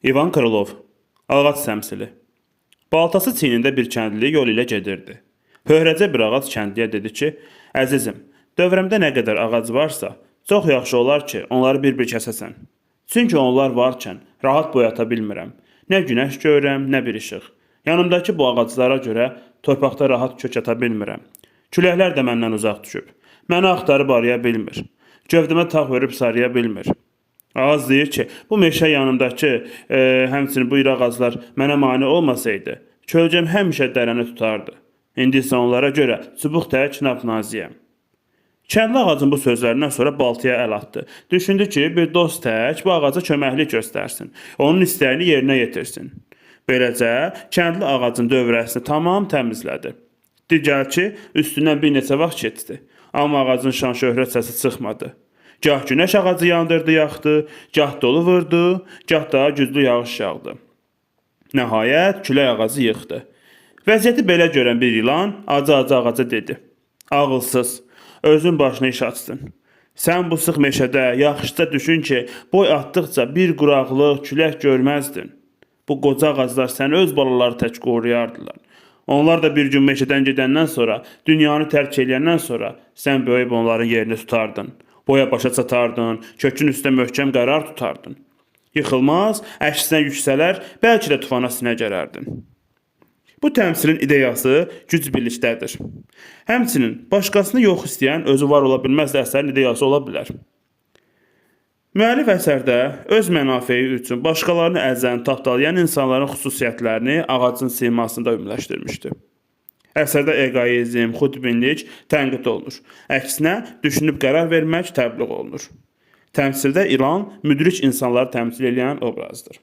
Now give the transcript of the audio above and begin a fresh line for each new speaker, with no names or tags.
İvan Krılov, ağac təmsili. Baltası çiynində bir kəndli yol ilə gedirdi. Pöhrəcə bir ağac kəndliyə dedi ki, əzizim, dövrəmdə nə qədər ağac varsa, çox yaxşı olar ki, onları bir-bir kəsəsən. Çünki onlar varkən rahat boyata bilmirəm. Nə günəş görürəm, nə bir işıq. Yanımdakı bu ağaclara görə torpaqda rahat kök ata bilmirəm. Küləklər də məndən uzaq düşüb. Məni axtarıb araya bilmir. Gövdəmə tağ verib sarıya bilmir. Ağac deyir ki, bu meşə yanımdakı, həmçinin bu iri ağaclar mənə mane olmasaydı, kölgəm həmişə dərəni tutardı. İndi isə onlara görə çubuq tək napnaziyəm. Kəndli ağacın bu sözlərindən sonra baltaya əl atdı. Düşündü ki, bir dost tək bu ağaca köməklik göstərsin, onun istəyini yerinə yetirsin. Beləcə, kəndli ağacın dövrəsini tamam təmizlədi. Digər ki, üstündən bir neçə vaxt keçdi. Amma ağacın şan şöhrət səsi çıxmadı. Gah günəş ağacı yandırdı, yaxdı, gah dolu vurdu, gah daha güclü yağış yağdı. Nəhayət, külək ağacı yıxdı. Vəziyyəti belə görən bir ilan acı-acı ağaca dedi. Ağılsız, özün başına iş açsın. Sən bu sıx meşədə yaxşıca düşün ki, boy atdıqca bir quraqlıq, külək görməzdin. Bu qoca ağaclar səni öz balaları tək qoruyardılar. Onlar da bir gün meşədən gedəndən sonra, dünyanı tərk edəndən sonra sən böyüyüb onların yerini tutardın. Boya başa çatardın, kökün üstə möhkəm qərar tutardın. Yıxılmaz, əksinə yüksələr, bəlkə də tufana sinə gərərdin. Bu təmsilin ideyası güc birlikdədir. Həmçinin başqasını yox istəyən özü var ola bilməz də əsərin ideyası ola bilər. Müəllif əsərdə öz mənafeyi üçün başqalarını əzən, tapdalayan insanların xüsusiyyətlərini ağacın simasında ümumiləşdirmişdir. Əsərdə egoizm, xudbinlik tənqid olunur. Əksinə, düşünüb qərar vermək təbliğ olunur. Təmsildə ilan müdrik insanları təmsil edən obrazdır.